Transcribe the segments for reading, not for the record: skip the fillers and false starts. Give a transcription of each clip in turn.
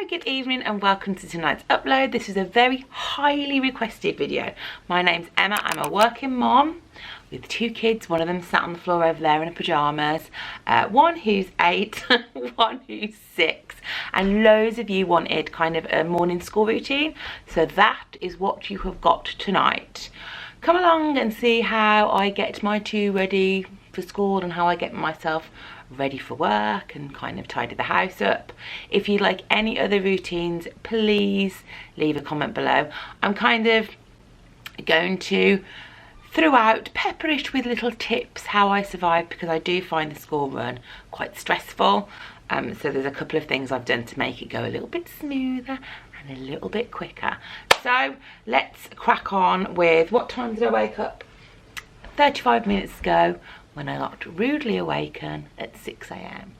Hello, good evening and welcome to tonight's upload. This is a very highly requested video. My name's Emma, I'm a working mom with two kids. One of them sat on the floor over there in her pyjamas. One who's 8, one who's 6. And loads of you wanted kind of a morning school routine. So that is what you have got tonight. Come along and see how I get my two ready for school and how I get myself ready for work and kind of tidy the house up. If you like any other routines, please leave a comment below. I'm kind of going to throughout pepperish with little tips how I survive, because I do find the school run quite stressful. So there's a couple of things I've done to make it go a little bit smoother and a little bit quicker. So let's crack on with, what time did I wake up? 35 minutes ago, when I got rudely awakened at 6 AM.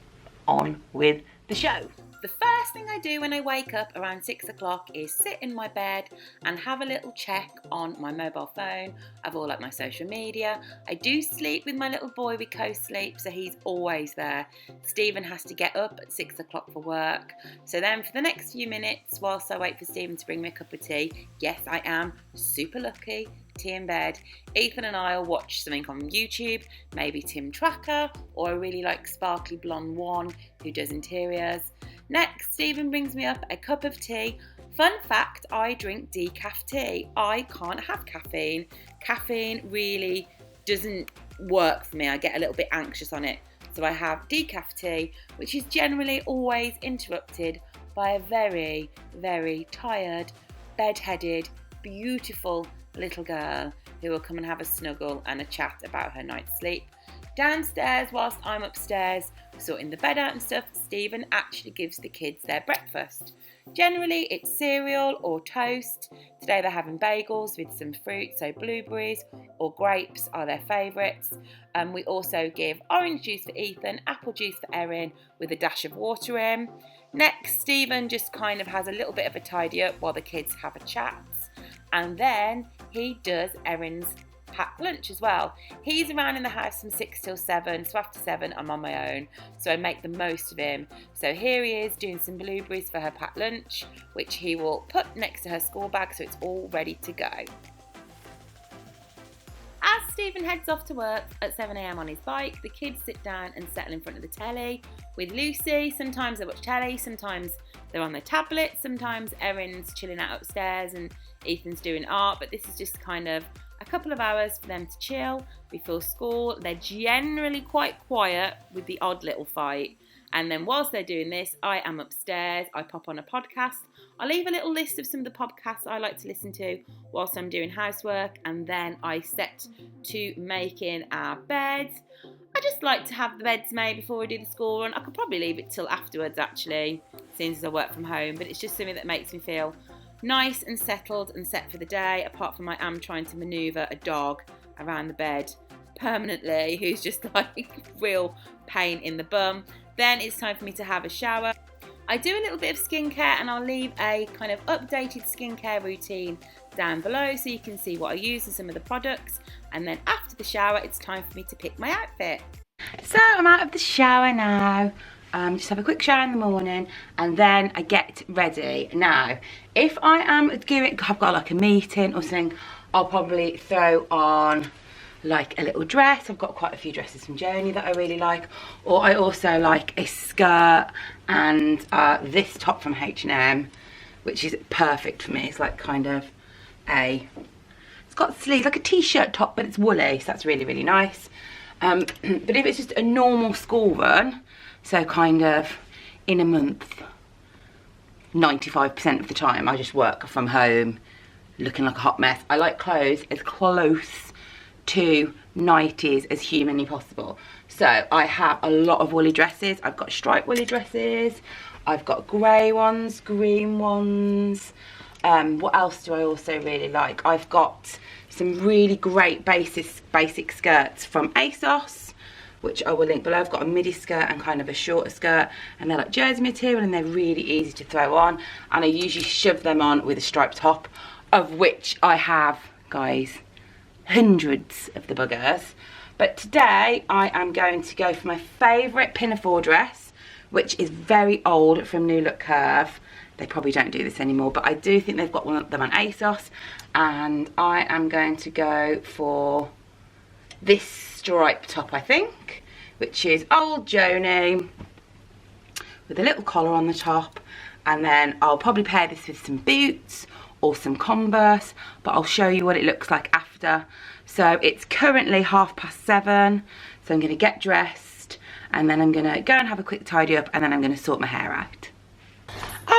On with the show. The first thing I do when I wake up around 6 o'clock is sit in my bed and have a little check on my mobile phone of all like my social media. I do sleep with my little boy, we co-sleep, so he's always there. Stephen has to get up at 6 o'clock for work. So then for the next few minutes, whilst I wait for Stephen to bring me a cup of tea, yes, I am super lucky, tea in bed, Ethan and I will watch something on YouTube, maybe Tim Tracker, or I really like Sparkly Blonde One, who does interiors. Next, Stephen brings me up a cup of tea. Fun fact, I drink decaf tea. I can't have caffeine. Caffeine really doesn't work for me. I get a little bit anxious on it. So I have decaf tea, which is generally always interrupted by a very, very tired, bed-headed, beautiful little girl who will come and have a snuggle and a chat about her night's sleep. Downstairs, whilst I'm upstairs sorting the bed out and stuff, Stephen actually gives the kids their breakfast. Generally it's cereal or toast. Today they're having bagels with some fruit, so blueberries or grapes are their favourites. We also give orange juice for Ethan, apple juice for Erin with a dash of water in. Next, Stephen just kind of has a little bit of a tidy up while the kids have a chat. And then he does Erin's packed lunch as well. He's around in the house from 6 till 7, so after 7 I'm on my own, so I make the most of him. So here he is doing some blueberries for her packed lunch, which he will put next to her school bag so it's all ready to go. As Stephen heads off to work at 7 AM on his bike, the kids sit down and settle in front of the telly with Lucy. Sometimes they watch telly, sometimes they're on their tablet, sometimes Erin's chilling out upstairs and Ethan's doing art, but this is just kind of a couple of hours for them to chill before school. They're generally quite quiet with the odd little fight. And then whilst they're doing this, I am upstairs. I pop on a podcast. I leave a little list of some of the podcasts I like to listen to whilst I'm doing housework. And then I set to making our beds. I just like to have the beds made before we do the school run. I could probably leave it till afterwards actually, since I work from home. But it's just something that makes me feel nice and settled and set for the day, apart from I am trying to manoeuvre a dog around the bed permanently who's just like real pain in the bum. Then it's time for me to have a shower. I do a little bit of skincare and I'll leave a kind of updated skincare routine down below so you can see what I use and some of the products. And then after the shower, it's time for me to pick my outfit. So I'm out of the shower now. Just have a quick shower in the morning and then I get ready. Now, if I am doing, I've got like a meeting or something, I'll probably throw on like a little dress. I've got quite a few dresses from Joni that I really like. Or I also like a skirt and this top from H&M, which is perfect for me. It's like kind of it's got sleeves, like a t-shirt top, but it's woolly, so that's really, really nice. But if it's just a normal school run, so kind of in a month, 95% of the time, I just work from home looking like a hot mess. I like clothes as close to 90s as humanly possible. So I have a lot of woolly dresses. I've got striped woolly dresses. I've got grey ones, green ones. What else do I also really like? I've got some really great basic skirts from ASOS, which I will link below. I've got a midi skirt and kind of a shorter skirt, and they're like jersey material and they're really easy to throw on, and I usually shove them on with a striped top, of which I have, guys, hundreds of the buggers. But today I am going to go for my favourite pinafore dress, which is very old from New Look Curve. They probably don't do this anymore, but I do think they've got one of them on ASOS. And I am going to go for this stripe top, I think, which is Old Joni with a little collar on the top. And then I'll probably pair this with some boots or some Converse, but I'll show you what it looks like after. So it's currently 7:30, so I'm gonna get dressed and then I'm gonna go and have a quick tidy up and then I'm gonna sort my hair out.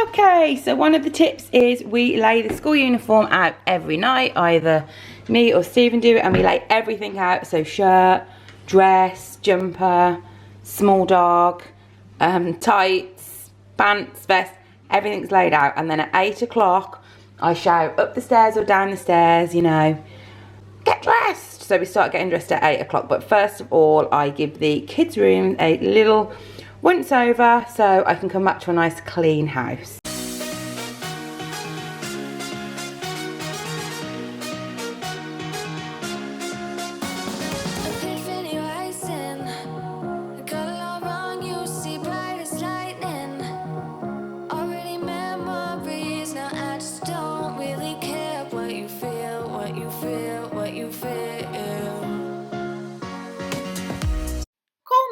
Okay, so one of the tips is we lay the school uniform out every night. Either me or Stephen do it, and we lay everything out. So shirt, dress, jumper, small dog, tights, pants, vest, everything's laid out. And then at 8 o'clock, I shout up the stairs or down the stairs, you know, get dressed. So we start getting dressed at 8 o'clock. But first of all, I give the kids' room a little once over so I can come back to a nice clean house.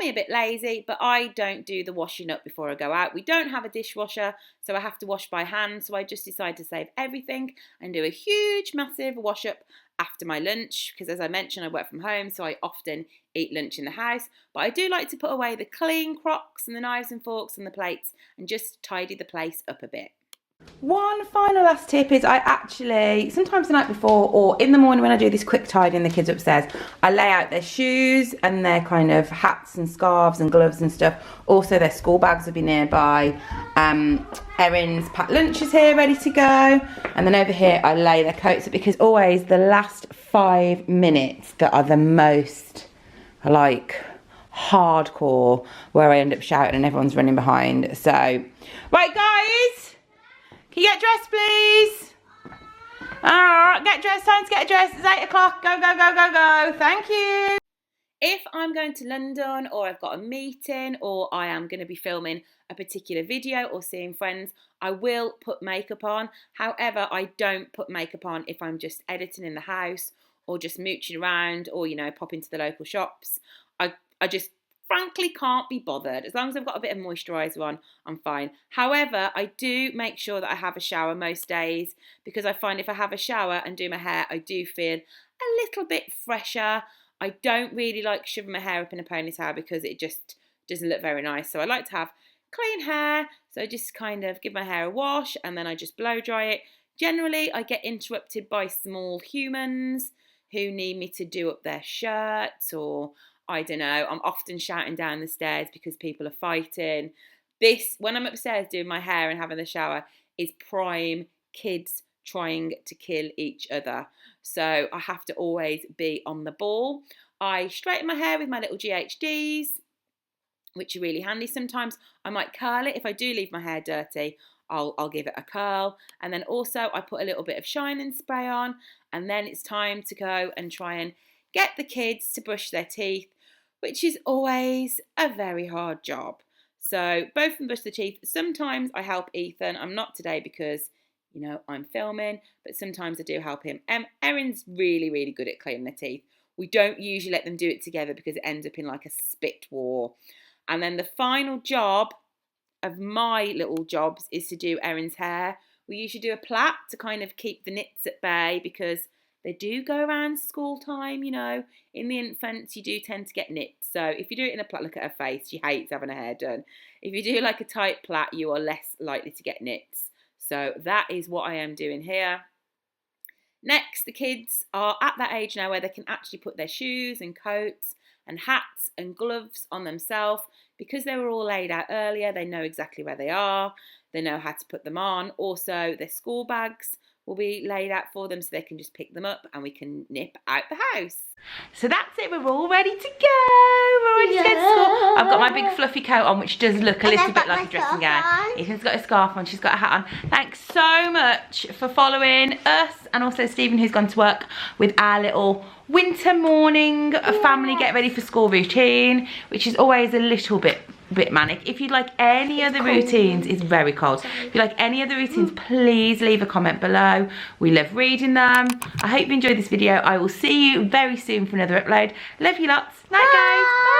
A bit lazy, but I don't do the washing up before I go out. We don't have a dishwasher, so I have to wash by hand, so I just decide to save everything and do a huge massive wash up after my lunch, because as I mentioned, I work from home, so I often eat lunch in the house. But I do like to put away the clean crocs and the knives and forks and the plates and just tidy the place up a bit. One final last tip is I actually, sometimes the night before or in the morning when I do this quick tidy in the kids upstairs, I lay out their shoes and their kind of hats and scarves and gloves and stuff. Also their school bags will be nearby. Herrings packed lunches here ready to go. And then over here I lay their coats up, because always the last 5 minutes that are the most like hardcore, where I end up shouting and everyone's running behind. So, right guys, can you get dressed, please? Alright, get dressed, time to get dressed. It's 8 o'clock. Go, go, go, go, go. Thank you. If I'm going to London or I've got a meeting or I am going to be filming a particular video or seeing friends, I will put makeup on. However, I don't put makeup on if I'm just editing in the house or just mooching around or, you know, popping to the local shops. I just frankly can't be bothered. As long as I've got a bit of moisturiser on, I'm fine. However, I do make sure that I have a shower most days, because I find if I have a shower and do my hair, I do feel a little bit fresher. I don't really like shoving my hair up in a ponytail because it just doesn't look very nice. So I like to have clean hair. So I just kind of give my hair a wash and then I just blow dry it. Generally, I get interrupted by small humans who need me to do up their shirts, or I don't know, I'm often shouting down the stairs because people are fighting. This, when I'm upstairs doing my hair and having the shower, is prime kids trying to kill each other. So I have to always be on the ball. I straighten my hair with my little GHDs, which are really handy. Sometimes I might curl it. If I do leave my hair dirty, I'll give it a curl. And then also I put a little bit of shining spray on, and then it's time to go and try and get the kids to brush their teeth, which is always a very hard job. So both of them brush their teeth. Sometimes I help Ethan. I'm not today because, you know, I'm filming, but sometimes I do help him. Erin's really, really good at cleaning their teeth. We don't usually let them do it together because it ends up in like a spit war. And then the final job of my little jobs is to do Erin's hair. We usually do a plait to kind of keep the nits at bay, because they do go around school time, you know. In the infants, you do tend to get nits. So if you do it in a plait, look at her face. She hates having her hair done. If you do like a tight plait, you are less likely to get nits. So that is what I am doing here. Next, the kids are at that age now where they can actually put their shoes and coats and hats and gloves on themselves. Because they were all laid out earlier, they know exactly where they are. They know how to put them on. Also, their school bags will be laid out for them so they can just pick them up and we can nip out the house. So that's it, we're all ready to go. We're ready to go to school. I've got my big fluffy coat on, which does look a little bit like a dressing gown. Ethan's got a scarf on, she's got a hat on. Thanks so much for following us, and also Stephen, who's gone to work, with our little winter morning family get ready for school routine, which is always a little bit bit manic. If you'd like any other routines, it's very cold. If you like any other routines, please leave a comment below. We love reading them. I hope you enjoyed this video. I will see you very soon for another upload. Love you lots. Night, guys. Bye.